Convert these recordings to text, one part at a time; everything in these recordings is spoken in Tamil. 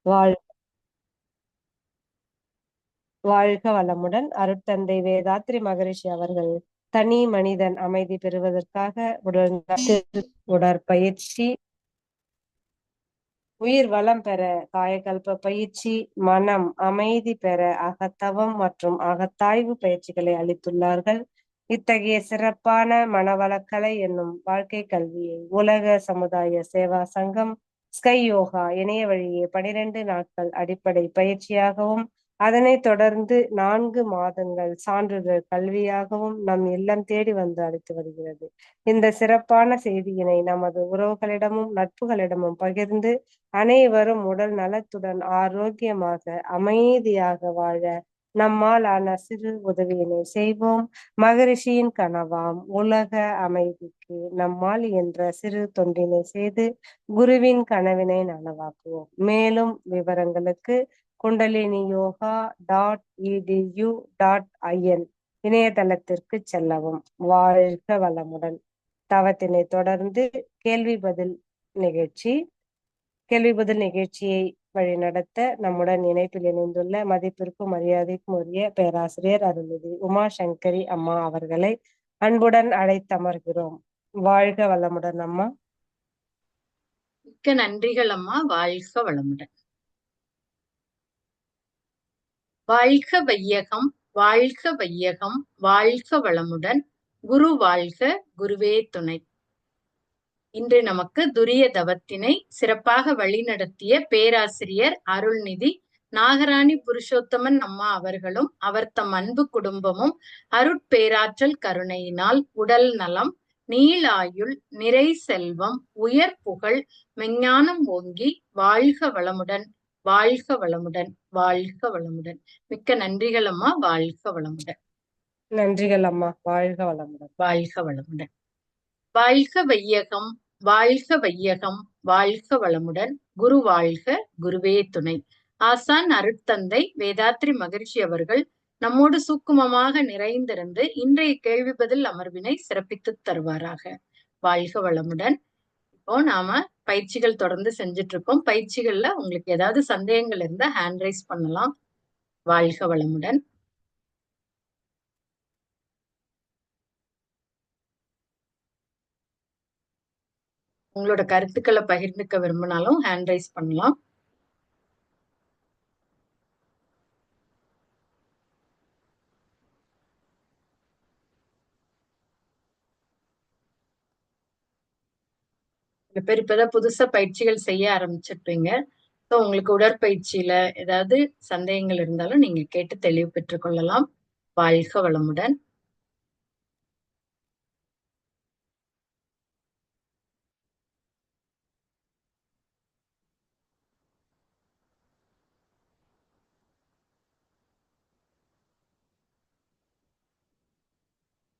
வாழ் வாழ்க வளமுடன். அருட்தந்தை வேதாத்ரி மகரிஷி அவர்கள் தனி மனிதன் அமைதி பெறுவதற்காக உடற்பயிற்சி, உயிர் வளம் பெற காயகல்ப பயிற்சி, மனம் அமைதி பெற அகத்தவம் மற்றும் அகத்தாய்வு பயிற்சிகளை அளித்துள்ளார்கள். இத்தகைய சிறப்பான மனவளக்கலை என்னும் வாழ்க்கை கல்வியை உலக சமுதாய சேவா சங்கம் ஸ்கை யோகா இணைய வழியே 12 நாட்கள் அடிப்படை பயிற்சியாகவும் அதனைத் தொடர்ந்து 4 மாதங்கள் சான்றிதழ் கல்வியாகவும் நம் இல்லம் தேடி வந்து அளித்து வருகிறது. இந்த சிறப்பான செய்தியினை நமது உறவுகளிடமும் நட்புகளிடமும் பகிர்ந்து அனைவரும் உடல் நலத்துடன் ஆரோக்கியமாக அமைதியாக வாழ நம்மால் ஆன சிறு உதவியினை செய்வோம். மகரிஷியின் கனவாம் உலக அமைதிக்கு நம்மால் என்ற சிறு தொண்டினை செய்து குருவின் கனவினை நனவாக்குவோம். மேலும் விவரங்களுக்கு kundaliniyoga.edu.in இணையதளத்திற்கு செல்லவும். வாழ்க வளமுடன். தவத்தினை தொடர்ந்து கேள்வி பதில் நிகழ்ச்சியை வழிநடத்த நம்முடன் இணைப்பில் இணைந்துள்ள மதிப்பிற்கும் மரியாதைக்கும் உரிய பேராசிரியர் அருள்நிதி உமா சங்கரி அம்மா அவர்களை அன்புடன் அழைத்தமர்கிறோம். வாழ்க வளமுடன் அம்மா. மிக்க நன்றிகள் அம்மா. வாழ்க வளமுடன். வாழ்க வையகம், வாழ்க வையகம், வாழ்க வளமுடன். குரு வாழ்க, குருவே துணை. இன்று நமக்கு துரிய தவத்தினை சிறப்பாக வழிநடத்திய பேராசிரியர் அருள்நிதி நாகராணி புருஷோத்தமன் அம்மா அவர்களும் அவர் தம் அன்பு குடும்பமும் அருட்பேராற்றல் கருணையினால் உடல் நலம், நீளாயுள், நிறை செல்வம், உயர் புகழ், மெஞ்ஞானம் ஓங்கி வாழ்க வளமுடன், வாழ்க வளமுடன், வாழ்க வளமுடன். மிக்க நன்றிகள் அம்மா. வாழ்க வளமுடன். நன்றிகள் அம்மா. வாழ்க வளமுடன். வாழ்க வளமுடன். வாழ்க வையகம், வாழ்க வையகம், வாழ்க வளமுடன். குரு வாழ்க, குருவே துணை. ஆசான் அருட்தந்தை வேதாத்ரி மகரிஷி அவர்கள் நம்மோடு சூக்குமமாக நிறைந்திருந்து இன்றைய கேள்வி பதில் அமர்வினை சிறப்பித்து தருவாராக. வாழ்க வளமுடன். இப்போ நாம பயிற்சிகள் தொடர்ந்து செஞ்சுட்டு இருக்கோம். பயிற்சிகள்ல உங்களுக்கு ஏதாவது சந்தேகங்கள் இருந்தா ஹேண்ட் ரைஸ் பண்ணலாம். வாழ்க வளமுடன். உங்களோட கருத்துக்களை பகிர்ந்துக்க விரும்பினாலும் ஹேண்ட் ரைஸ் பண்ணலாம். சில பேர் இப்பதான் புதுசா பயிற்சிகள் செய்ய ஆரம்பிச்சிருப்பீங்க. ஸோ உங்களுக்கு உடற்பயிற்சியில ஏதாவது சந்தேகங்கள் இருந்தாலும் நீங்க கேட்டு தெளிவு பெற்றுக் கொள்ளலாம். வாழ்க வளமுடன்.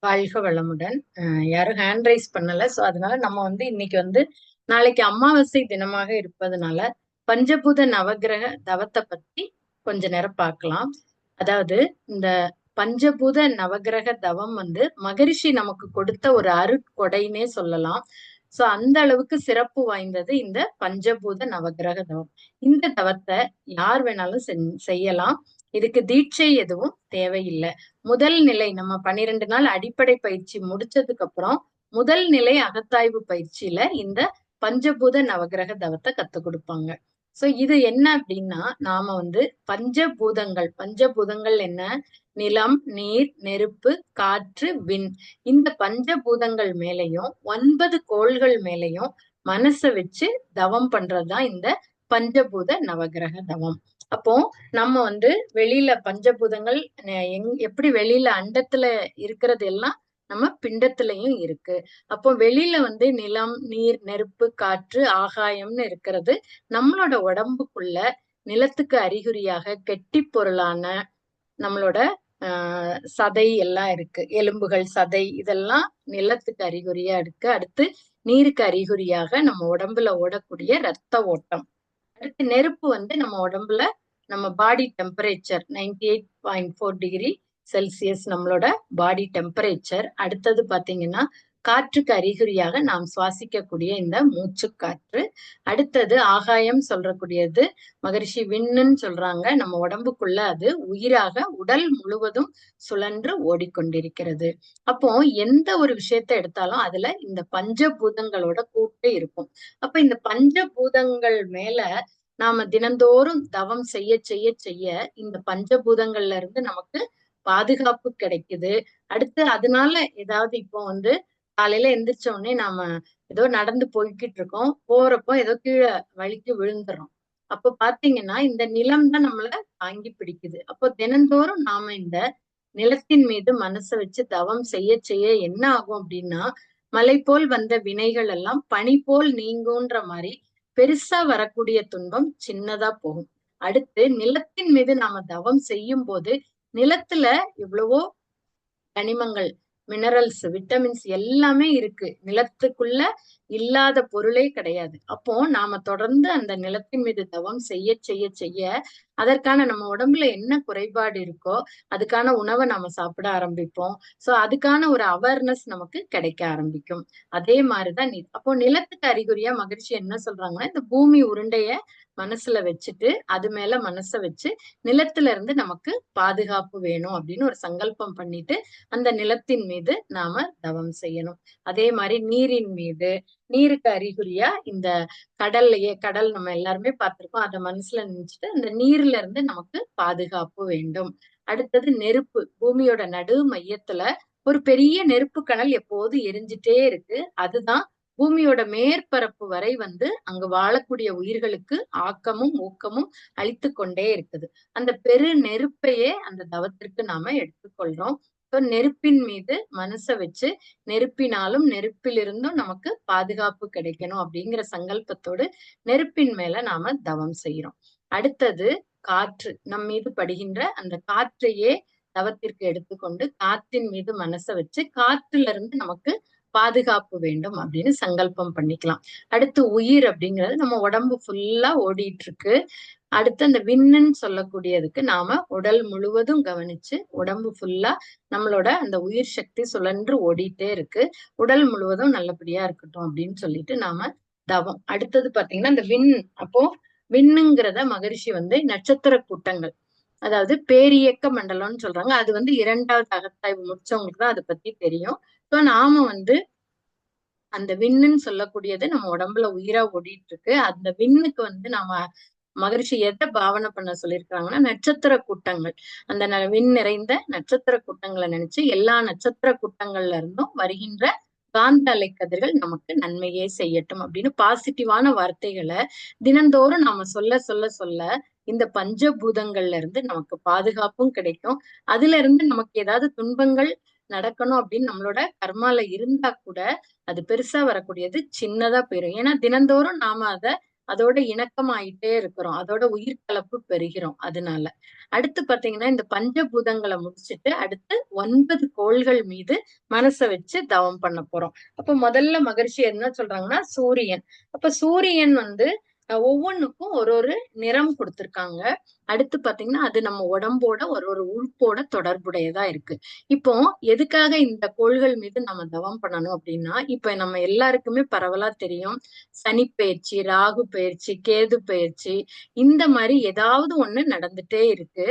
வாழ்க வளமுடன். யாரும் ஹேண்ட் ரைஸ் பண்ணல. சோ அதனால நம்ம இன்னைக்கு நாளைக்கு அமாவாசை தினமாக இருப்பதனால பஞ்சபூத நவகிரக தவத்தை பத்தி கொஞ்ச நேரம் பார்க்கலாம். அதாவது இந்த பஞ்சபூத நவகிரக தவம் மகரிஷி நமக்கு கொடுத்த ஒரு அருட்கொடைன்னே சொல்லலாம். சோ அந்த அளவுக்கு சிறப்பு வாய்ந்தது இந்த பஞ்சபூத நவகிரக தவம். இந்த தவத்தை யார் வேணாலும் செய்யலாம். இதுக்கு தீட்சை எதுவும் தேவையில்லை. முதல் நிலை நம்ம 12 நாள் அடிப்படை பயிற்சி முடிச்சதுக்கு அப்புறம் முதல் நிலை அகத்தாய்வு பயிற்சியில இந்த பஞ்சபூத நவகிரக தவத்தை கத்து கொடுப்பாங்க. சோ இது என்ன அப்படின்னா, நாம பஞ்சபூதங்கள் என்ன? நிலம், நீர், நெருப்பு, காற்று, விண். இந்த பஞ்சபூதங்கள் மேலையும் 9 கோள்கள் மேலையும் மனசை வச்சு தவம் பண்றதுதான் இந்த பஞ்சபூத நவகிரக தவம். அப்போ நம்ம வெளியில பஞ்சபூதங்கள் எப்படி வெளியில அண்டத்துல இருக்கிறது எல்லாம் நம்ம பிண்டத்திலையும் இருக்கு. அப்போ வெளியில நிலம், நீர், நெருப்பு, காற்று, ஆகாயம்னு இருக்கிறது நம்மளோட உடம்புக்குள்ள நிலத்துக்கு அறிகுறியாக கெட்டி பொருளான நம்மளோட சதை எல்லாம் இருக்கு. எலும்புகள், சதை இதெல்லாம் நிலத்துக்கு அறிகுறியா இருக்கு. அடுத்து நீருக்கு அறிகுறியாக நம்ம உடம்புல ஓடக்கூடிய ரத்த ஓட்டம். அடுத்து நெருப்பு நம்ம உடம்புல நம்ம பாடி டெம்பரேச்சர் 98.4 டிகிரி செல்சியஸ் நம்மளோட பாடி டெம்பரேச்சர். அடுத்தது பாத்தீங்கன்னா காற்றுக்கு அறிகுறியாக நாம் சுவாசிக்கக்கூடிய இந்த மூச்சு காற்று. அடுத்தது ஆகாயம் சொல்றக்கூடியது மகரிஷி விண்ணுன்னு சொல்றாங்க. நம்ம உடம்புக்குள்ள அது உயிராக உடல் முழுவதும் சுழன்று ஓடிக்கொண்டிருக்கிறது. அப்போ எந்த ஒரு விஷயத்த எடுத்தாலும் அதுல இந்த பஞ்சபூதங்களோட கூட்டு இருக்கும். அப்ப இந்த பஞ்சபூதங்கள் மேல நாம தினந்தோறும் தவம் செய்ய செய்ய செய்ய இந்த பஞ்சபூதங்கள்ல இருந்து நமக்கு பாதுகாப்பு கிடைக்குது. அடுத்து அதனால ஏதாவது இப்போ காலையில எந்திரிச்ச உடனே நாம ஏதோ நடந்து போய்கிட்டு இருக்கோம், போறப்போ ஏதோ கீழே வழுக்கி விழுந்துறோம். அப்போ பாத்தீங்கன்னா இந்த நிலம் தான் நம்மள தாங்கி பிடிக்குது. அப்போ தினந்தோறும் நாம இந்த நிலத்தின் மீது மனசை வச்சு தவம் செய்ய செய்ய என்ன ஆகும் அப்படின்னா, மலை போல் வந்த வினைகள் எல்லாம் பனி போல் நீங்குன்ற மாதிரி பெருசா வரக்கூடிய துன்பம் சின்னதா போகும். அடுத்து நிலத்தின் மீது நாம தவம் செய்யும் போது நிலத்துல எவ்வளவோ கனிமங்கள், மினரல்ஸ், விட்டமின்ஸ் எல்லாமே இருக்கு. நிலத்துக்குள்ள இல்லாத பொருளே கிடையாது. அப்போ நாம தொடர்ந்து அந்த நிலத்தின் மீது தவம் செய்ய செய்ய செய்ய அதற்கான நம்ம உடம்புல என்ன குறைபாடு இருக்கோ அதுக்கான உணவை நாம சாப்பிட ஆரம்பிப்போம். சோ அதுக்கான ஒரு அவேர்னஸ் நமக்கு கிடைக்க ஆரம்பிக்கும். அதே மாதிரிதான் அப்போ நிலத்துக்கு அறிகுறியா மகிழ்ச்சி என்ன சொல்றாங்கன்னா, இந்த பூமி உருண்டைய மனசுல வச்சுட்டு அது மேல மனசை வச்சு நிலத்துல இருந்து நமக்கு பாதுகாப்பு வேணும் அப்படின்னு ஒரு சங்கல்பம் பண்ணிட்டு அந்த நிலத்தின் மீது நாம தவம் செய்யணும். அதே மாதிரி நீரின் மீது, நீருக்கு அறிகுறியா இந்த கடல்லையே, கடல் நம்ம எல்லாருமே பார்த்திருக்கோம், அதை மனசுல நினைச்சிட்டு அந்த நீர்ல இருந்து நமக்கு பாதுகாப்பு வேண்டும். அடுத்தது நெருப்பு. பூமியோட நடு மையத்துல ஒரு பெரிய நெருப்பு கனல் எப்போது எரிஞ்சிட்டே இருக்கு. அதுதான் பூமியோட மேற்பரப்பு வரை அங்கு வாழக்கூடிய உயிர்களுக்கு ஆக்கமும் ஊக்கமும் அளித்து கொண்டே இருக்குது. அந்த பெரு நெருப்பையே அந்த தவத்திற்கு நாம எடுத்துக்கொள்றோம். நெருப்பின் மீது மனசை வச்சு நெருப்பினாலும் நெருப்பிலிருந்தும் நமக்கு பாதுகாப்பு கிடைக்கணும் அப்படிங்கிற சங்கல்பத்தோடு நெருப்பின் மேல நாம தவம் செய்யறோம். அடுத்தது காற்று. நம் மீது படுகின்ற அந்த காற்றையே தவத்திற்கு எடுத்துக்கொண்டு காற்றின் மீது மனசை வச்சு காற்றுல இருந்து நமக்கு பாதுகாப்பு வேண்டும் அப்படின்னு சங்கல்பம் பண்ணிக்கலாம். அடுத்து உயிர் அப்படிங்கிறது நம்ம உடம்பு ஃபுல்லா ஓடிட்டு இருக்கு. அடுத்து அந்த விண்ணுன்னு சொல்லக்கூடியதுக்கு நாம உடல் முழுவதும் கவனிச்சு உடம்பு ஃபுல்லா நம்மளோட அந்த உயிர் சக்தி சுழன்று ஓடிட்டே இருக்கு. உடல் முழுவதும் நல்லபடியா இருக்கட்டும் அப்படின்னு சொல்லிட்டு நாம தவம். அடுத்தது பாத்தீங்கன்னா இந்த விண். அப்போ விண்ணுங்கிறத மகரிஷி நட்சத்திர கூட்டங்கள், அதாவது பேரியக்க மண்டலம்னு சொல்றாங்க. அது 2வது அகத்தாய்வு முடிச்சவங்களுக்கு தான் அதை பத்தி தெரியும். நாம அந்த விண்ணுன்னு சொல்லக்கூடியது நம்ம உடம்புல உயிரா ஓடிட்டு இருக்கு. அந்த விண்ணுக்கு நாம மகரிஷி எதை பாவனை பண்ண சொல்லியிருக்காங்கன்னா, நட்சத்திர கூட்டங்கள், அந்த விண் நிறைந்த நட்சத்திர கூட்டங்களை நினைச்சு எல்லா நட்சத்திர கூட்டங்கள்ல இருந்தும் வருகின்ற காந்த அலைக்கதிர்கள் நமக்கு நன்மையே செய்யட்டும் அப்படின்னு பாசிட்டிவான வார்த்தைகளை தினந்தோறும் நாம சொல்ல சொல்ல சொல்ல இந்த பஞ்சபூதங்கள்ல இருந்து நமக்கு பாதுகாப்பும் கிடைக்கும். அதுல இருந்து நமக்கு ஏதாவது துன்பங்கள் நடக்கணும் அப்படின்னு நம்மளோட கர்மால இருந்தா கூட அது பெருசா வரக்கூடியது சின்னதா போயிரும். ஏன்னா தினந்தோறும் நாம அதோட இணக்கமாயிட்டே இருக்கிறோம், அதோட உயிர் கலப்பு பெறுகிறோம். அதனால அடுத்து பாத்தீங்கன்னா இந்த பஞ்சபூதங்களை முடிச்சுட்டு அடுத்து 9 கோள்கள் மீது மனசை வச்சு தவம் பண்ண போறோம். அப்ப முதல்ல மகரிஷி என்ன சொல்றாங்கன்னா சூரியன். அப்ப சூரியன் ஒவ்வொன்றுக்கும் ஒரு ஒரு நிறம் கொடுத்திருக்காங்க. அடுத்து பாத்தீங்கன்னா அது நம்ம உடம்போட ஒரு ஒரு உறுப்போட தொடர்புடையதா இருக்கு. இப்போ எதுக்காக இந்த கோள்கள் மீது நம்ம தவம் பண்ணணும் அப்படின்னா, இப்ப நம்ம எல்லாருக்குமே பரவலா தெரியும் சனி பெயர்ச்சி, ராகு பெயர்ச்சி, கேது பெயர்ச்சி, இந்த மாதிரி ஏதாவது ஒண்ணு நடந்துட்டே இருக்கு.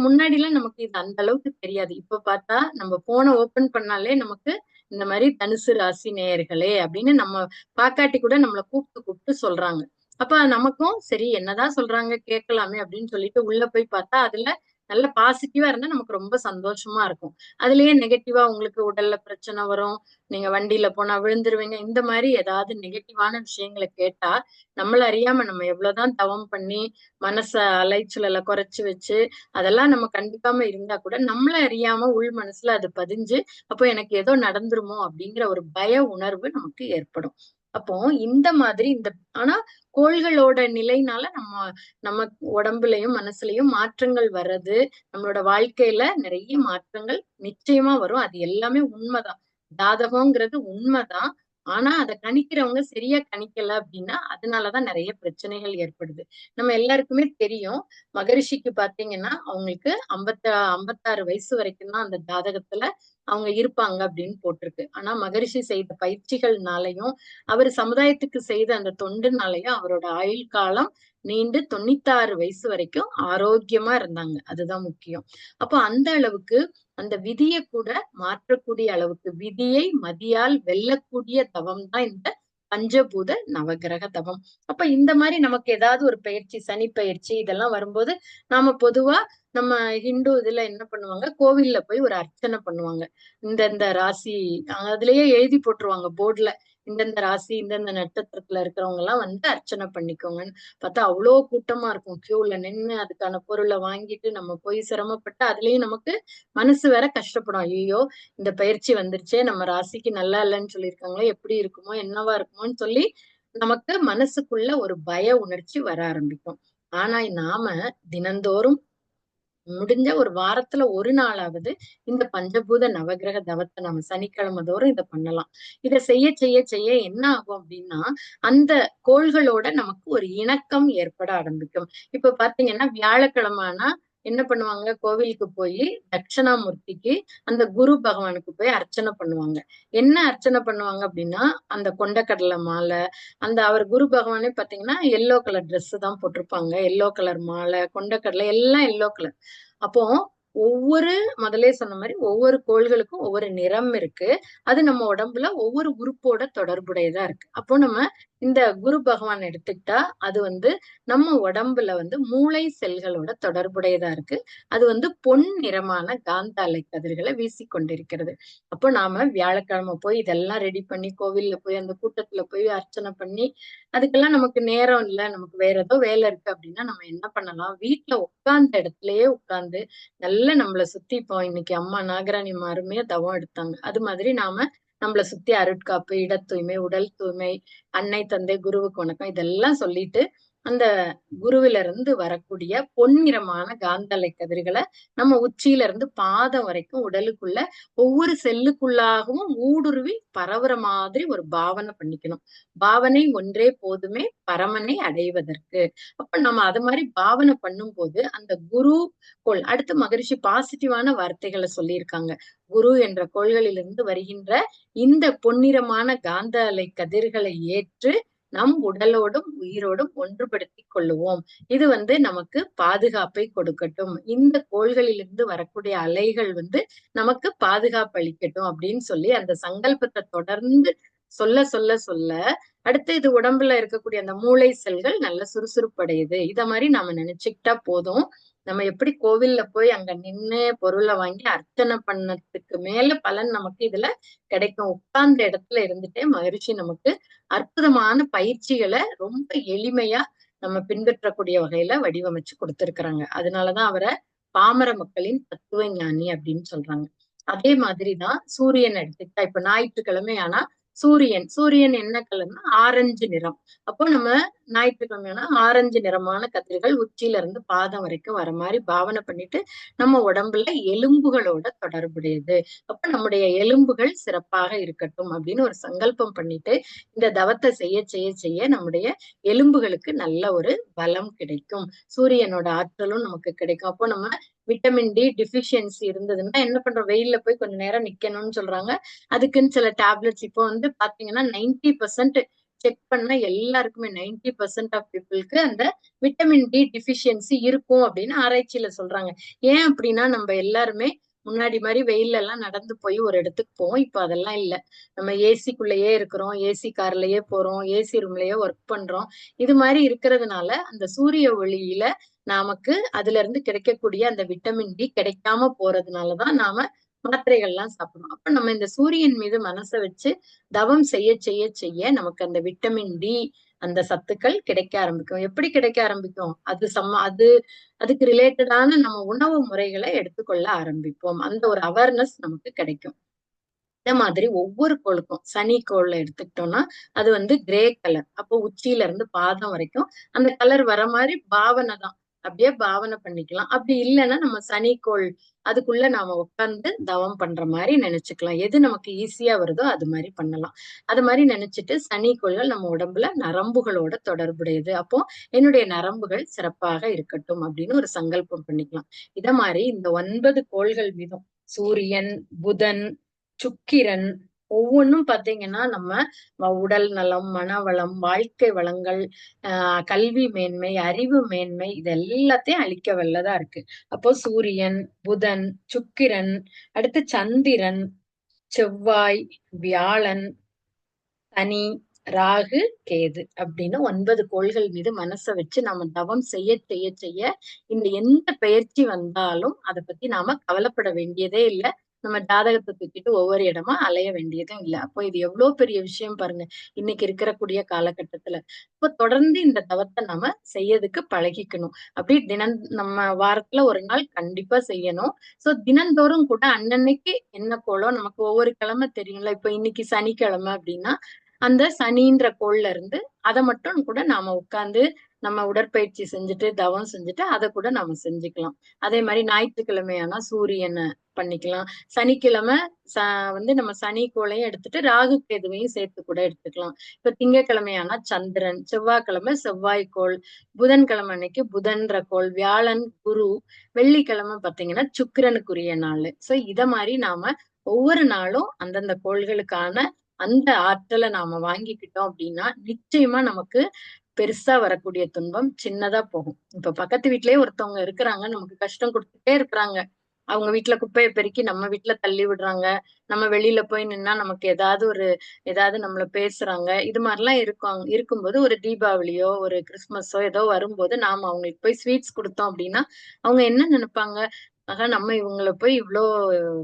முன்னாடி எல்லாம் நமக்கு இது அந்த அளவுக்கு தெரியாது. இப்ப பார்த்தா நம்ம போனை ஓபன் பண்ணாலே நமக்கு இந்த மாதிரி தனுசு ராசி நேயர்களே அப்படின்னு நம்ம பாக்காட்டி கூட நம்மளை கூப்பிட்டு கூப்பிட்டு சொல்றாங்க. அப்ப நமக்கும் சரி என்னதான் சொல்றாங்க கேட்கலாமே அப்படின்னு சொல்லிட்டு உள்ள போய் பார்த்தா அதுல நல்ல பாசிட்டிவா இருந்தா நமக்கு ரொம்ப சந்தோஷமா இருக்கும். அதுலயே நெகட்டிவா உங்களுக்கு உடல்ல பிரச்சனை வரும், நீங்க வண்டியில போனா விழுந்துருவீங்க, இந்த மாதிரி ஏதாவது நெகட்டிவான விஷயங்களை கேட்டா நம்மள அறியாம நம்ம எவ்வளவுதான் தவம் பண்ணி மனச அலைச்சல குறைச்சு வச்சு அதெல்லாம் நம்ம கண்டுக்காம இருந்தா கூட நம்மள அறியாம உள் மனசுல அது பதிஞ்சு அப்போ எனக்கு ஏதோ நடந்துருமோ அப்படிங்கிற ஒரு பய உணர்வு நமக்கு ஏற்படும். அப்போ இந்த மாதிரி ஆனா கோள்களோட நிலைனால நம்ம நம்ம உடம்புலயும் மனசுலயும் மாற்றங்கள் வர்றது, நம்மளோட வாழ்க்கையில நிறைய மாற்றங்கள் நிச்சயமா வரும். அது எல்லாமே உண்மைதான். ஜாதகம்ங்கிறது உண்மைதான். ஆனா அதை கணிக்கிறவங்க சரியா கணிக்கல அப்படின்னா அதனாலதான் நிறைய பிரச்சனைகள் ஏற்படுது. நம்ம எல்லாருக்குமே தெரியும், மகரிஷிக்கு பாத்தீங்கன்னா அவங்களுக்கு 56 வயசு வரைக்கும் தான் அந்த ஜாதகத்துல அவங்க இருப்பாங்க அப்படின்னு போட்டிருக்கு. ஆனா மகரிஷி செய்த பயிற்சிகள்னாலையும் அவர் சமுதாயத்துக்கு செய்த அந்த தொண்டுனாலையும் அவரோட ஆயுள் காலம் நீண்டு 96 வயசு வரைக்கும் ஆரோக்கியமா இருந்தாங்க. அதுதான் முக்கியம். அப்போ அந்த அளவுக்கு அந்த விதியை கூட மாற்றக்கூடிய அளவுக்கு, விதியை மதியால் வெல்லக்கூடிய தவம் தான் இந்த பஞ்சபூத நவகிரக தவம். அப்ப இந்த மாதிரி நமக்கு ஏதாவது ஒரு பயிற்சி, சனி பயிற்சி இதெல்லாம் வரும்போது நாம பொதுவா நம்ம ஹிந்து இதுல என்ன பண்ணுவாங்க, கோவில்ல போய் ஒரு அர்ச்சனை பண்ணுவாங்க. இந்த ராசி அதுலயே எழுதி போட்டுருவாங்க போர்டுல, இந்தந்த ராசி இந்தந்த நட்சத்திரத்துல இருக்கிறவங்க எல்லாம் வந்து அர்ச்சனை பண்ணிக்கோங்கன்னு. பார்த்தா அவ்வளோ கூட்டமா இருக்கும். கியூல நின்னு அதுக்கான பொருளை வாங்கிட்டு நம்ம போய் சிரமப்பட்டு அதுலயும் நமக்கு மனசு வேற கஷ்டப்படும். ஐயோ, இந்த பயிற்சி வந்துருச்சே, நம்ம ராசிக்கு நல்லா இல்லைன்னு சொல்லியிருக்காங்களே, எப்படி இருக்குமோ என்னவா இருக்குமோன்னு சொல்லி நமக்கு மனசுக்குள்ள ஒரு பய உணர்ச்சி வர ஆரம்பிக்கும். ஆனா நாம தினந்தோறும் முடிஞ்ச ஒரு வாரத்துல ஒரு நாளாவது இந்த பஞ்சபூத நவகிரக தவத்தை நம்ம சனிக்கிழமை தோறும் இதை பண்ணலாம். இதை செய்ய செய்ய செய்ய என்ன ஆகும் அப்படின்னா, அந்த கோள்களோட நமக்கு ஒரு இணக்கம் ஏற்பட ஆரம்பிக்கும். இப்ப பாத்தீங்கன்னா வியாழக்கிழமை ஆனா என்ன பண்ணுவாங்க, கோவிலுக்கு போய் தட்சிணாமூர்த்திக்கு அந்த குரு பகவானுக்கு போய் அர்ச்சனை பண்ணுவாங்க. என்ன அர்ச்சனை பண்ணுவாங்க அப்படின்னா, அந்த கொண்டக்கடலை மாலை, அந்த அவர் குரு பகவானே பாத்தீங்கன்னா எல்லோ கலர் Dress தான் போட்டிருப்பாங்க. எல்லோ கலர் மாலை, கொண்டக்கடலை எல்லாம் எல்லோ கலர். அப்போ ஒவ்வொரு முதலே சொன்ன மாதிரி ஒவ்வொரு கோள்களுக்கும் ஒவ்வொரு நிறம் இருக்கு. அது நம்ம உடம்புல ஒவ்வொரு உறுப்போட தொடர்புடையதா இருக்கு. அப்போ நம்ம இந்த குரு பகவான் எடுத்துக்கிட்டா அது வந்து நம்ம உடம்புல வந்து மூளை செல்களோட தொடர்புடையதா இருக்கு. அது வந்து பொன் நிறமான காந்த அலை கதிர்களை வீசிக்கொண்டிருக்கிறது. அப்போ நாம வியாழக்கிழமை போய் இதெல்லாம் ரெடி பண்ணி கோவில்ல போய் அந்த கூட்டத்துல போய் அர்ச்சனை பண்ணி, அதுக்கெல்லாம் நமக்கு நேரம் இல்ல, நமக்கு வேற ஏதோ வேலை இருக்கு அப்படின்னா நம்ம என்ன பண்ணலாம், வீட்டுல உட்கார்ந்த இடத்துலயே உட்கார்ந்து நல்ல நம்மளை சுத்தி, இப்போ இன்னைக்கு அம்மா நாகராணி அம்மா அருமையா தவம் எடுத்தாங்க. அது மாதிரி நாம நம்மளை சுத்தி அருட்காப்பு, இட தூய்மை, உடல் தூய்மை, அன்னை தந்தை குருவுக்கு வணக்கம் இதெல்லாம் சொல்லிட்டு அந்த குருவில இருந்து வரக்கூடிய பொன்னிறமான காந்தலை கதிர்களை நம்ம உச்சியில இருந்து பாதம் வரைக்கும் உடலுக்குள்ள ஒவ்வொரு செல்லுக்குள்ளாகவும் ஊடுருவி பரவுற மாதிரி ஒரு பாவனை பண்ணிக்கணும். பாவனை ஒன்றே போதுமே பரமனை அடைவதற்கு. அப்ப நம்ம அது மாதிரி பாவனை பண்ணும் போது அந்த குரு கோள் அடுத்து மகரிஷி பாசிட்டிவான வார்த்தைகளை சொல்லியிருக்காங்க. குரு என்ற கோள்களிலிருந்து வருகின்ற இந்த பொன்னிறமான காந்த அலை கதிர்களை ஏற்று நம் உடலோடும் உயிரோடும் ஒன்றுபடுத்திக் கொள்ளுவோம். இது வந்து நமக்கு பாதுகாப்பை கொடுக்கட்டும். இந்த கோள்களிலிருந்து வரக்கூடிய அலைகள் வந்து நமக்கு பாதுகாப்பு அளிக்கட்டும் அப்படின்னு சொல்லி அந்த சங்கல்பத்தை தொடர்ந்து சொல்ல சொல்ல சொல்ல அடுத்து இது உடம்புல இருக்கக்கூடிய அந்த மூளை செல்கள் நல்ல சுறுசுறுப்படையுது. இத மாதிரி நாம நினைச்சுக்கிட்டா போதும். நம்ம எப்படி கோவில்ல போய் அங்க நின்னு பொருளை வாங்கி அர்ச்சனை பண்ணதுக்கு மேல பலன் நமக்கு இதுல கிடைக்கும். உட்கார்ந்த இடத்துல இருந்துட்டே மகிழ்ச்சி நமக்கு அற்புதமான பயிற்சிகளை ரொம்ப எளிமையா நம்ம பின்பற்றக்கூடிய வகையில வடிவமைச்சு கொடுத்திருக்கிறாங்க. அதனாலதான் அவரை பாமர மக்களின் தத்துவ ஞானி அப்படின்னு சொல்றாங்க. அதே மாதிரிதான் சூரியன் எடுத்துக்கிட்டா, இப்ப ஞாயிற்றுக்கிழமை ஆனா சூரியன் சூரியன் என்ன கலர்னா ஆரஞ்சு நிறம். அப்போ நம்ம ஞாயிற்றுக்கிழமைனா ஆரஞ்சு நிறமான கதிர்கள் உச்சியில இருந்து பாதம் வரைக்கும் வர மாதிரி பாவனை பண்ணிட்டு நம்ம உடம்புல எலும்புகளோட தொடர்புடையது. அப்ப நம்முடைய எலும்புகள் சிறப்பாக இருக்கட்டும் அப்படின்னு ஒரு சங்கல்பம் பண்ணிட்டு இந்த தவத்தை செய்ய செய்ய செய்ய நம்முடைய எலும்புகளுக்கு நல்ல ஒரு பலம் கிடைக்கும். சூரியனோட ஆற்றலும் நமக்கு கிடைக்கும். அப்போ நம்ம விட்டமின் டி டிஃபிஷியன்சி இருந்ததுன்னா என்ன பண்றோம், வெயில்ல போய் கொஞ்ச நேரம் நிக்கணும்னு சொல்றாங்க. அதுக்குன்னு சில டேப்லெட்ஸ் இப்போ வந்து பாத்தீங்கன்னா 90% செக் பண்ண எல்லாருக்குமே 90% ஆஃப் பீப்புளுக்கு அந்த விட்டமின் டி டிஃபிஷியன்சி இருக்கும் அப்படின்னு ஆராய்ச்சியில சொல்றாங்க. ஏன் அப்படின்னா நம்ம எல்லாருமே முன்னாடி மாதிரி வெயில்ல எல்லாம் நடந்து போய் ஒரு இடத்துக்கு போவோம். இப்ப அதெல்லாம் இல்ல. நம்ம ஏசிக்குள்ளேயே இருக்கிறோம், ஏசி கார்லயே போறோம், ஏசி ரூம்லயே ஒர்க் பண்றோம். இது மாதிரி இருக்கிறதுனால அந்த சூரிய ஒளியில நமக்கு அதுல இருந்து கிடைக்கக்கூடிய அந்த விட்டமின் டி கிடைக்காம போறதுனாலதான் நாம மாத்திரைகள்லாம் சாப்பிடுறோம். அப்ப நம்ம இந்த சூரியன் மீது மனசை வச்சு தவம் செய்ய செய்ய செய்ய நமக்கு அந்த விட்டமின் டி அந்த சத்துக்கள் கிடைக்க ஆரம்பிக்கும். எப்படி கிடைக்க ஆரம்பிக்கும், அதுக்கு ரிலேட்டடான நம்ம உணவு முறைகளை எடுத்துக்கொள்ள ஆரம்பிப்போம். அந்த ஒரு அவேர்னஸ் நமக்கு கிடைக்கும். இந்த மாதிரி ஒவ்வொரு கோளுக்கும் சனி கோள்ல எடுத்துக்கிட்டோம்னா அது வந்து கிரே கலர். அப்போ உச்சியில இருந்து பாதம் வரைக்கும் அந்த கலர் வர மாதிரி பாவனை தான். அப்படியே பாவனை பண்ணிக்கலாம். அப்படி இல்லைன்னா நம்ம சனிக்கோள் அதுக்குள்ள நாம உட்கார்ந்து தவம் பண்ற மாதிரி நினைச்சுக்கலாம். எது நமக்கு ஈஸியா வருதோ அது மாதிரி பண்ணலாம். அது மாதிரி நினைச்சிட்டு சனிக்கோள்கள் நம்ம உடம்புல நரம்புகளோட தொடர்புடையது. அப்போ என்னுடைய நரம்புகள் சிறப்பாக இருக்கட்டும் அப்படின்னு ஒரு சங்கல்பம் பண்ணிக்கலாம். இத மாதிரி இந்த 9 கோள்கள் மீதும் சூரியன், புதன், சுக்கிரன் ஒவ்வொன்றும் பாத்தீங்கன்னா நம்ம உடல் நலம், மனவளம், வாழ்க்கை வளங்கள், கல்வி மேன்மை, அறிவு மேன்மை இது எல்லாத்தையும் அளிக்க வல்லதா இருக்கு. அப்போ சூரியன், புதன், சுக்கிரன், அடுத்து சந்திரன், செவ்வாய், வியாழன், சனி, ராகு, கேது அப்படின்னு 9 கோள்கள் மீது மனசை வச்சு நாம தவம் செய்ய செய்ய செய்ய இந்த எந்த பயிற்சி வந்தாலும் அதை பத்தி நாம கவலைப்பட வேண்டியதே இல்லை. நம்ம ஜாதகத்தை தூக்கிட்டு ஒவ்வொரு இடமா அலைய வேண்டியதும் இல்லை. அப்போ இது எவ்வளவு பெரிய விஷயம் பாருங்க இன்னைக்கு இருக்கக்கூடிய காலகட்டத்துல. இப்போ தொடர்ந்து இந்த தவத்தை நாம செய்யறதுக்கு பழகிக்கணும். அப்படி நம்ம வாரத்துல ஒரு நாள் கண்டிப்பா செய்யணும். சோ தினந்தோறும் கூட அன்னன்னைக்கு என்ன கோலோ நமக்கு ஒவ்வொரு கிழமை தெரியும்ல. இப்ப இன்னைக்கு சனிக்கிழமை அப்படின்னா அந்த சனின்ற கோள்ல இருந்து அதை மட்டும் கூட நாம உட்கார்ந்து நம்ம உடற்பயிற்சி செஞ்சுட்டு தவம் செஞ்சுட்டு அதை கூட நாம செஞ்சுக்கலாம். அதே மாதிரி ஞாயிற்றுக்கிழமையானா சூரியனை பண்ணிக்கலாம். சனிக்கிழமை வந்து நம்ம சனி கோளையும் எடுத்துட்டு ராகு கேதுவையும் சேர்த்து கூட எடுத்துக்கலாம். இப்ப திங்கட்கிழமையானா சந்திரன், செவ்வாய்க்கிழமை செவ்வாய் கோள், புதன்கிழமை அன்னைக்கு புதன்ற கோள், வியாழன் குரு, வெள்ளிக்கிழமை பாத்தீங்கன்னா சுக்கிரனுக்குரிய நாள். சோ இத மாதிரி நாம ஒவ்வொரு நாளும் அந்தந்த கோள்களுக்கான அந்த ஆற்றலை நாம வாங்கிக்கிட்டோம் அப்படின்னா நிச்சயமா நமக்கு பெருசா வரக்கூடிய துன்பம் சின்னதா போகும். இப்ப பக்கத்து வீட்லயே ஒருத்தவங்க இருக்கிறாங்க, நமக்கு கஷ்டம் கொடுத்துட்டே இருக்கிறாங்க. அவங்க வீட்டுல குப்பையை பெருக்கி நம்ம வீட்டுல தள்ளி விடுறாங்க. நம்ம வெளியில போய் நின்னா நமக்கு ஏதாவது நம்மள பேசுறாங்க. இது மாதிரிலாம் இருக்கும்போது ஒரு தீபாவளியோ ஒரு கிறிஸ்துமஸோ ஏதோ வரும்போது நாம அவங்களுக்கு போய் ஸ்வீட்ஸ் கொடுத்தோம் அப்படின்னா அவங்க என்ன நினைப்பாங்க? ஆக நம்ம இவங்களை போய் இவ்வளோ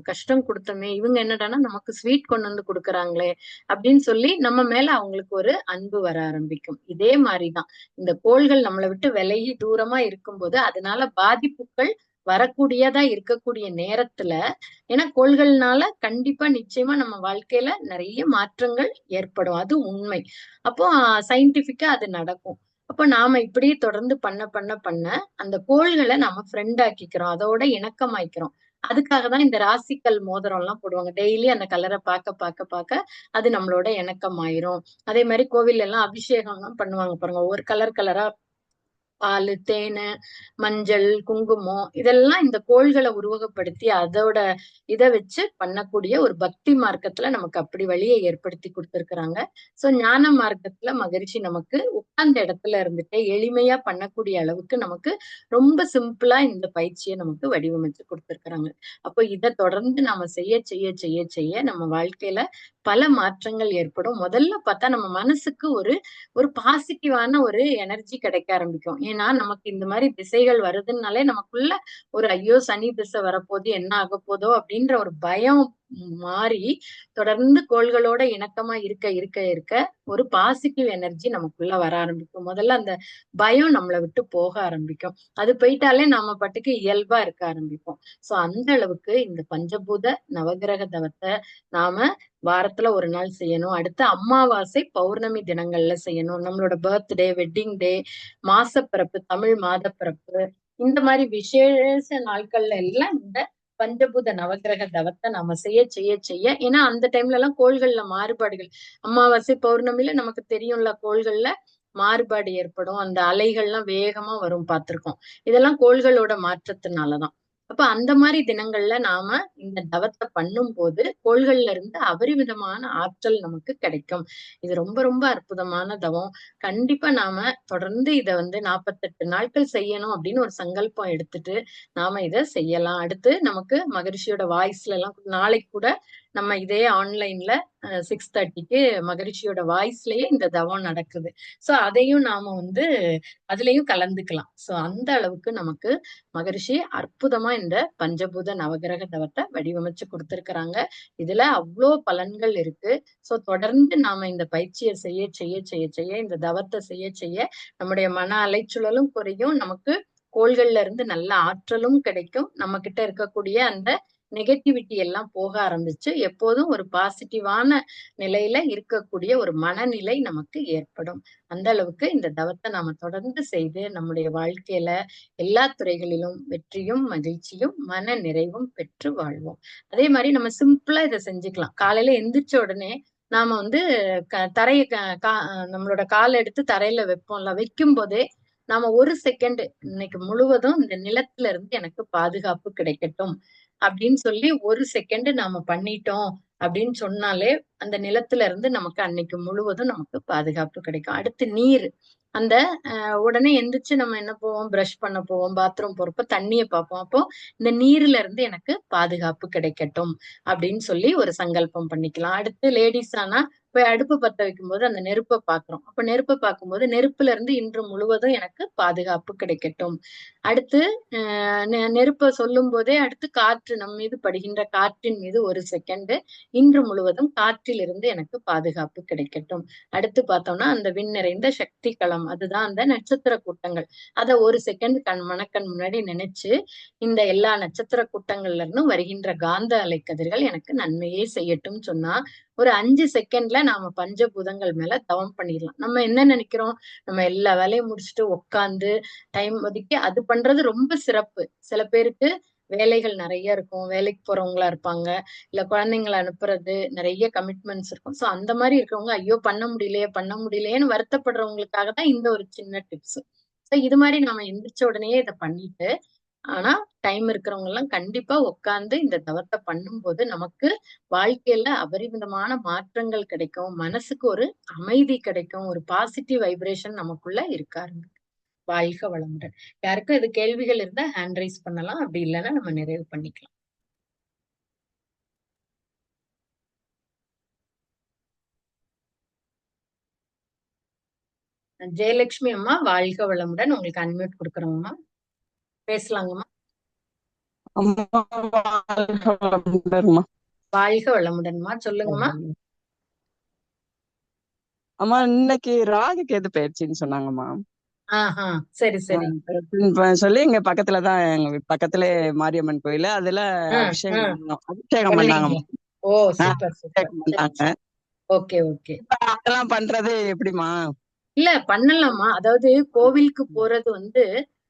கஷ்டம் கொடுத்தோமே, இவங்க என்னடான்னா நமக்கு ஸ்வீட் கொண்டு வந்து கொடுக்குறாங்களே அப்படின்னு சொல்லி நம்ம மேல அவங்களுக்கு ஒரு அன்பு வர ஆரம்பிக்கும். இதே மாதிரிதான் இந்த கோள்கள் நம்மளை விட்டு விலகி தூரமா இருக்கும்போது அதனால பாதிப்புகள் வரக்கூடியதா இருக்கக்கூடிய நேரத்துல, ஏன்னா கோள்கள்னால கண்டிப்பா நிச்சயமா நம்ம வாழ்க்கையில நிறைய மாற்றங்கள் ஏற்படும். அது உண்மை. அப்போ சயின்டிபிக்கா அது நடக்கும். அப்ப நாம இப்படி தொடர்ந்து பண்ண பண்ண பண்ண அந்த கோள்களை நாம ஃப்ரெண்ட் ஆக்கிக்கிறோம், அதோட இணக்கமாய்க்கிறோம். அதுக்காக தான் இந்த ராசிக்கல் மோதிரம் எல்லாம் போடுவாங்க. டெய்லி அந்த கலரை பார்க்க பார்க்க பார்க்க அது நம்மளோட இணக்கமாயிரும். அதே மாதிரி கோவில் எல்லாம் அபிஷேகம் எல்லாம் பண்ணுவாங்க பாருங்க, ஒவ்வொரு கலர் கலரா பால், தேனு, மஞ்சள், குங்குமம் இதெல்லாம் இந்த கோள்களை உருவகப்படுத்தி அதோட இதை வச்சு பண்ணக்கூடிய ஒரு பக்தி மார்க்கத்துல நமக்கு அப்படி வழியை ஏற்படுத்தி கொடுத்திருக்கிறாங்க. சோ ஞான மார்க்கத்துல மகரிஷி நமக்கு உட்கார்ந்த இடத்துல இருந்துட்டு எளிமையா பண்ணக்கூடிய அளவுக்கு நமக்கு ரொம்ப சிம்பிளா இந்த பயிற்சியை நமக்கு வடிவமைச்சு கொடுத்திருக்கிறாங்க. அப்போ இதை தொடர்ந்து நாம செய்ய செய்ய செய்ய செய்ய நம்ம வாழ்க்கையில பல மாற்றங்கள் ஏற்படும். முதல்ல பார்த்தா நம்ம மனசுக்கு ஒரு ஒரு பாசிட்டிவான ஒரு எனர்ஜி கிடைக்க ஆரம்பிக்கும். ஏன்னா நமக்கு இந்த மாதிரி திசைகள் வருதுன்னாலே நமக்குள்ள ஒரு ஐயோ சனி திசை வரப்போகுது என்ன ஆக போதோ அப்படின்ற ஒரு பயம் மாறி தொடர்ந்து கோள்களோட இணக்கமா இருக்க இருக்க இருக்க ஒரு பாசிட்டிவ் எனர்ஜி நமக்குள்ள வர ஆரம்பிக்கும். முதல்ல அந்த பயம் நம்மளை விட்டு போக ஆரம்பிக்கும். அது போயிட்டாலே நாம பாட்டுக்கு இயல்பா இருக்க ஆரம்பிப்போம். சோ அந்த அளவுக்கு இந்த பஞ்சபூத நவகிரக தவத்தை நாம வாரத்துல ஒரு நாள் செய்யணும். அடுத்து அமாவாசை பௌர்ணமி தினங்கள்ல செய்யணும். நம்மளோட பர்த்டே, வெட்டிங் டே, மாசப்பிறப்பு, தமிழ் மாதப்பிறப்பு இந்த மாதிரி விசேஷ நாட்கள்ல எல்லாம் இந்த பஞ்சபூத நவகிரக தவத்தை நாம செய்ய செய்ய செய்ய, ஏன்னா அந்த டைம்ல எல்லாம் கோள்கள்ல மாறுபாடுகள், அமாவாசை பௌர்ணமில நமக்கு தெரியும்ல கோள்கள்ல மாறுபாடு ஏற்படும். அந்த அலைகள்லாம் வேகமா வரும் பார்த்திருக்கோம். இதெல்லாம் கோள்களோட மாற்றத்தினாலதான். அப்ப அந்த மாதிரி தினங்கள்ல நாம இந்த தவத்தை பண்ணும் போது கோள்கள்ல இருந்து அபரிமிதமான ஆற்றல் நமக்கு கிடைக்கும். இது ரொம்ப ரொம்ப அற்புதமான தவம். கண்டிப்பா நாம தொடர்ந்து இதை வந்து 48 நாட்கள் செய்யணும் அப்படின்னு ஒரு சங்கல்பம் எடுத்துட்டு நாம இதை செய்யலாம். அடுத்து நமக்கு மகரிஷியோட வாய்ஸ்ல எல்லாம் நாளைக்கு கூட நம்ம இதே ஆன்லைன்ல 6:30க்கு மகரிஷியோட வாய்ஸ்லயே இந்த தவம் நடக்குது. சோ அதையும் நாம வந்து அதுலயும் கலந்துக்கலாம். சோ அந்த அளவுக்கு நமக்கு மகரிஷி அற்புதமா இந்த பஞ்சபூத நவகிரக தவத்தை வடிவமைச்சு கொடுத்திருக்கிறாங்க. இதுல அவ்வளோ பலன்கள் இருக்கு. சோ தொடர்ந்து நாம இந்த பயிற்சியை செய்ய செய்ய செய்ய செய்ய இந்த தவத்தை செய்ய செய்ய நம்முடைய மன அலைச்சலும் குறையும். நமக்கு கோள்கள்ல இருந்து நல்ல ஆற்றலும் கிடைக்கும். நம்ம கிட்ட இருக்கக்கூடிய அந்த நெகட்டிவிட்டி எல்லாம் போக ஆரம்பிச்சு எப்போதும் ஒரு பாசிட்டிவான நிலையில இருக்கக்கூடிய ஒரு மனநிலை நமக்கு ஏற்படும். அந்த அளவுக்கு இந்த தவத்தை நாம தொடர்ந்து செய்து நம்முடைய வாழ்க்கையில எல்லா துறைகளிலும் வெற்றியும் மகிழ்ச்சியும் மன நிறைவும் பெற்று வாழ்வோம். அதே மாதிரி நம்ம சிம்பிளா இதை செஞ்சுக்கலாம். காலையில எந்திரிச்ச உடனே நாம வந்து தரைய நம்மளோட காலை எடுத்து தரையில வைப்போம்ல, வைக்கும் போதே நாம ஒரு செகண்ட் இன்னைக்கு முழுவதும் இந்த நிலத்துல இருந்து எனக்கு பாதுகாப்பு கிடைக்கட்டும் அப்படின்னு சொல்லி ஒரு செகண்ட் நாம பண்ணிட்டோம் அப்படின்னு சொன்னாலே அந்த நிலத்துல இருந்து நமக்கு அன்னைக்கு முழுவதும் நமக்கு பாதுகாப்பு கிடைக்கும். அடுத்து நீர். அந்த உடனே எந்திரிச்சு நம்ம என்ன போவோம், பிரஷ் பண்ண போவோம், பாத்ரூம் போறப்ப தண்ணிய பார்ப்போம். அப்போ இந்த நீர்ல இருந்து எனக்கு பாதுகாப்பு கிடைக்கட்டும் அப்படின்னு சொல்லி ஒரு சங்கல்பம் பண்ணிக்கலாம். அடுத்து லேடிஸ் ஆனா போய் அடுப்பு பத்த வைக்கும் போது அந்த நெருப்பை பாக்குறோம். அப்ப நெருப்பை பார்க்கும்போது நெருப்புல இருந்து இன்று முழுவதும் எனக்கு பாதுகாப்பு கிடைக்கட்டும். அடுத்து நெருப்ப சொல்லும் போதே அடுத்து காற்று, நம் மீது படுகின்ற காற்றின் மீது ஒரு செகண்ட் இன்று முழுவதும் காற்றில் இருந்து எனக்கு பாதுகாப்பு கிடைக்கட்டும். அடுத்து பார்த்தோம்னா அந்த விண் நிறைந்த சக்தி களம், அதுதான் அந்த நட்சத்திர கூட்டங்கள். அத ஒரு செகண்ட் மனக்கண் முன்னாடி நினைச்சு இந்த எல்லா நட்சத்திர கூட்டங்கள்ல இருந்தும் வருகின்ற காந்த அலைக்கதிர்கள் எனக்கு நன்மையே செய்யட்டும் சொன்னா ஒரு 5 செகண்ட்ல நாம பஞ்சபூதங்கள் மேல தவம் பண்ணிடலாம். நம்ம என்ன நினைக்கிறோம், நம்ம எல்லா வேலையும் முடிச்சுட்டு உட்காந்து டைம் ஒதுக்கி அது பண்றது ரொம்ப சிறப்பு. சில பேருக்கு வேலைகள் நிறைய இருக்கும், வேலைக்கு போறவங்களா இருப்பாங்க, இல்ல குழந்தைங்களை அனுப்புறது, நிறைய கமிட்மெண்ட்ஸ் இருக்கும். சோ அந்த மாதிரி இருக்கிறவங்க ஐயோ பண்ண முடியலையேன்னு வருத்தப்படுறவங்களுக்காக தான் இந்த ஒரு சின்ன டிப்ஸ். சோ இது மாதிரி நாம எந்திரிச்ச உடனே இதை பண்ணிட்டு, ஆனா டைம் இருக்கிறவங்க எல்லாம் கண்டிப்பா உட்கார்ந்து இந்த தவத்தை பண்ணும்போது நமக்கு வாழ்க்கையில அபரிமிதமான மாற்றங்கள் கிடைக்கும். மனசுக்கு ஒரு அமைதி கிடைக்கும். ஒரு பாசிட்டிவ் வைப்ரேஷன் நமக்குள்ள இருக்க ஆரம்பிக்கும். வாழ்க வளமுடன். யாருக்கும் இது கேள்விகள் இருந்தா ஹேண்ட் ரைஸ் பண்ணலாம். அப்படி இல்லைன்னா நம்ம நிறைவு பண்ணிக்கலாம். ஜெயலட்சுமி அம்மா, வாழ்க வளமுடன். உங்களுக்கு அன்மியூட் கொடுக்குறோங்கம்மா, பேசலாங்கம்மா. அம்மா வாழ்க வளமுடன்மா. வாழ்க வளமுடன்மா, சொல்லுங்கம்மா. அம்மா இன்னைக்கு ராகு கேது பயிற்சின்னு சொன்னாங்கம்மா. ஆஹா, சரி சரி. சொல்லி இங்க பக்கத்துலதான், எங்க பக்கத்துல மாரியம்மன் கோயிலு, அதுல அபிஷேகம் பண்ணோம். அபிஷேகம் பண்ணாங்க. ஓ சூப்பர் சூப்பர். பண்ணாங்க. Okay okay. அதெல்லாம் பண்றது எப்படிமா? இல்ல பண்ணலாமா, அதாவது கோவிலுக்கு போறது வந்து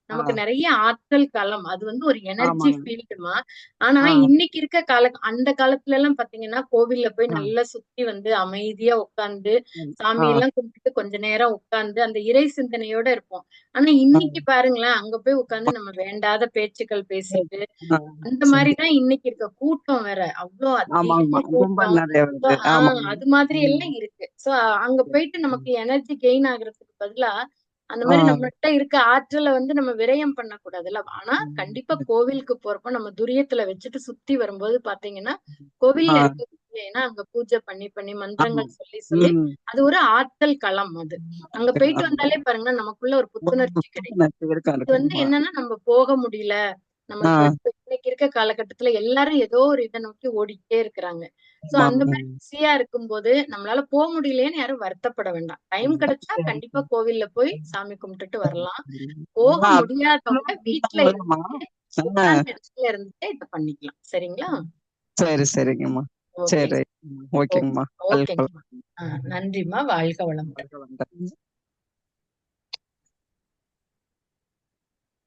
நமக்கு நிறைய ஆற்றல் களம், அது வந்து ஒரு எனர்ஜி ஃபீல்டுமா. ஆனா இன்னைக்கு இருக்க அந்த காலத்துல எல்லாம் பாத்தீங்கன்னா கோவில்ல போய் நல்லா சுத்தி வந்து அமைதியா உட்கார்ந்து சாமி எல்லாம் கும்பிட்டு கொஞ்ச நேரம் உட்கார்ந்து அந்த இறை சிந்தனையோட இருப்போம். ஆனா இன்னைக்கு பாருங்களேன், அங்க போய் உட்கார்ந்து நம்ம வேண்டாத பேச்சுக்கள் பேசிட்டு அந்த மாதிரிதான் இன்னைக்கு இருக்க கூட்டம் வேற, அவ்வளவு அதிகமா கூட்டம், அது மாதிரி எல்லாம் இருக்கு. சோ அங்க போயிட்டு நமக்கு எனர்ஜி கெயின் ஆகுறதுக்கு பதிலா அந்த மாதிரி நம்மகிட்ட இருக்க ஆற்றலை வந்து நம்ம விரயம் பண்ணக்கூடாதுல்ல. ஆனா கண்டிப்பா கோவிலுக்கு போறப்ப நம்ம துரியத்துல வச்சுட்டு சுத்தி வரும்போது பாத்தீங்கன்னா கோவில்ல இருக்க, ஏன்னா அங்க பூஜை பண்ணி பண்ணி மந்திரங்கள் சொல்லி சொல்லி அது ஒரு ஆற்றல் களம். அது அங்க போயிட்டு வந்தாலே பாருங்க நமக்குள்ள ஒரு புத்துணர்ச்சி கிடைக்கும். இது வந்து என்னன்னா நம்ம போக முடியல, நமக்கு இன்னைக்கு இருக்க காலகட்டத்துல எல்லாரும் ஏதோ ஒரு இதை நோக்கி ஓடிக்கிட்டே இருக்கிறாங்க. சோ அந்த மாதிரி பிஸியா இருக்கும்போது நம்மளால போக முடியலையேன்னு யாரும் வருத்தப்பட வேண்டாம். டைம் கிடைச்சா கண்டிப்பா கோவில்ல போய் சாமி கும்பிட்டுட்டு வரலாம். போக முடியாதவங்க வீட்டுல இடத்துல இருந்துட்டு இத பண்ணிக்கலாம். சரிங்களா? சரி சரிங்கம்மா. சரி ஓகேங்கம்மா. ஓகேங்கம்மா. நன்றிம்மா. வாழ்க வளமுடன்.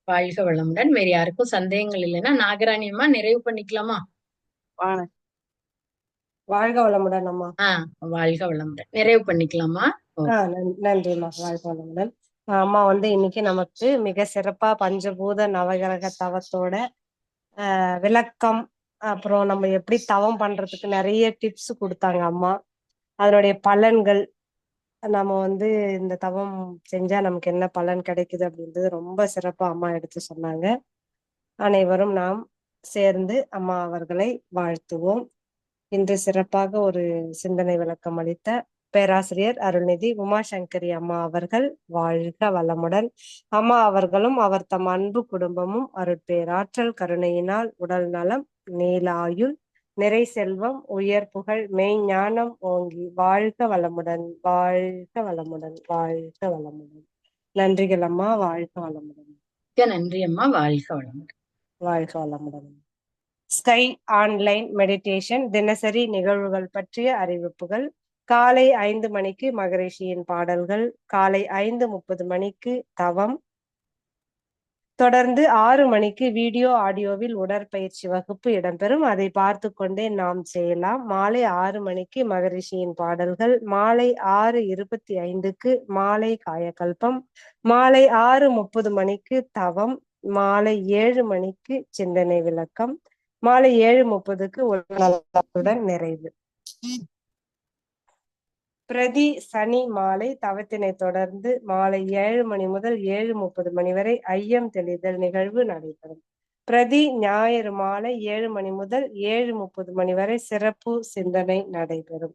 வாழ்க வளமுடன். வேற யாருக்கும் சந்தேகங்கள் இல்லைன்னா நாகராணி அம்மா நிறைவு பண்ணிக்கலாமா? வாழ்க வளமுடன் அம்மா. வாழ்க வளமுடன். நிறைவு பண்ணிக்கலாமா? நன்றிம்மா. வாழ்க வளமுடன். அம்மா வந்து இன்னைக்கு நமக்கு மிக சிறப்பா பஞ்சபூத நவகிரக தவத்தோட விளக்கம், அப்புறம் நம்ம எப்படி தவம் பண்றதுக்கு நிறைய டிப்ஸ் கொடுத்தாங்க அம்மா. அதனுடைய பலன்கள், நம்ம வந்து இந்த தவம் செஞ்சா நமக்கு என்ன பலன் கிடைக்குது அப்படின்றது ரொம்ப சிறப்பா அம்மா எடுத்து சொன்னாங்க. அனைவரும் நாம் சேர்ந்து அம்மா அவர்களை வாழ்த்துவோம். இன்று சிறப்பாக ஒரு சிந்தனை விளக்கம் அளித்த பேராசிரியர் அருள்நிதி உமாசங்கரி அம்மா அவர்கள் வாழ்க வளமுடன். அம்மா அவர்களும் அவர் தம் அன்பு குடும்பமும் அருட்பேராற்றல் கருணையினால் உடல் நலம், நீலாயுள், நிறை செல்வம், உயர் புகழ், மெய்ஞானம் ஓங்கி வாழ்க வளமுடன், வாழ்க வளமுடன், வாழ்க வளமுடன். நன்றிகள் அம்மா. வாழ்க வளமுடன். நன்றி அம்மா. வாழ்க வளமுடன். வாழ்க வளமுடன். ஸ்கை ஆன்லைன் மெடிடேஷன் தினசரி நிகழ்வுகள் பற்றிய அறிவிப்புகள். காலை 5 மணிக்கு மகரிஷியின் பாடல்கள், காலை 5:30 மணிக்கு தவம், தொடர்ந்து 6 மணிக்கு வீடியோ ஆடியோவில் உடற்பயிற்சி வகுப்பு இடம்பெறும். அதை பார்த்து கொண்டே நாம் செய்யலாம். மாலை 6 மணிக்கு மகரிஷியின் பாடல்கள், மாலை 6:25க்கு மாலை காயகல்பம், மாலை 6:30 மணிக்கு தவம், மாலை 7 மணிக்கு சிந்தனை விளக்கம், மாலை 7:30க்கு உலகநலத்துடன் நிறைவு. பிரதி சனி மாலை தவத்தினை தொடர்ந்து மாலை 7 மணி முதல் 7:30 மணி வரை ஐயம் தெளிதல் நிகழ்வு நடைபெறும். பிரதி ஞாயிறு மாலை 7 மணி முதல் 7:30 மணி வரை சிறப்பு சிந்தனை நடைபெறும்.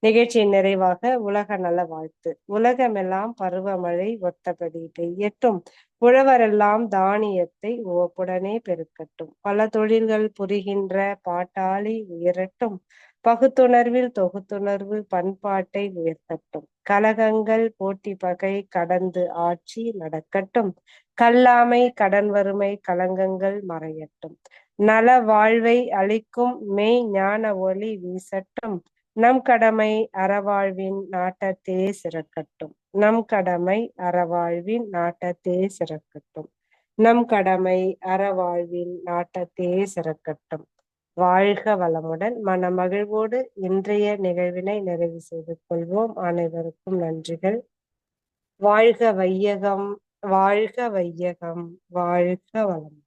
நிகழ்ச்சியின் நிறைவாக உலக நல வாழ்த்து. உலகமெல்லாம் பருவமழை ஒத்தபடி பெய்யட்டும், உழவரெல்லாம் தானியத்தை உவப்புடனே பெருக்கட்டும், பல தொழில்கள் புரிகின்ற பாட்டாளி உயரட்டும், பகுத்துணர்வில் தொகுத்துணர்வு பண்பாட்டை உயர்த்தட்டும், கலகங்கள் போட்டி பகை கடந்து ஆட்சி நடக்கட்டும், கல்லாமை கடன் வறுமை கலங்கங்கள் மறையட்டும், நல வாழ்வை அளிக்கும் மெய் ஞான ஒளி வீசட்டும், நம் கடமை அறவாழ்வின் நாட்டத்தே சிறக்கட்டும், நம் கடமை அறவாழ்வின் நாட்டத்தே சிறக்கட்டும், நம் கடமை அறவாழ்வின் நாட்டத்தே சிறக்கட்டும். வாழ்க வளமுடன். மனமகிழ்வோடு இன்றைய நிகழ்வினை நிறைவு செய்து கொள்வோம். அனைவருக்கும் நன்றிகள். வாழ்க வையகம், வாழ்க வையகம், வாழ்க வளம்.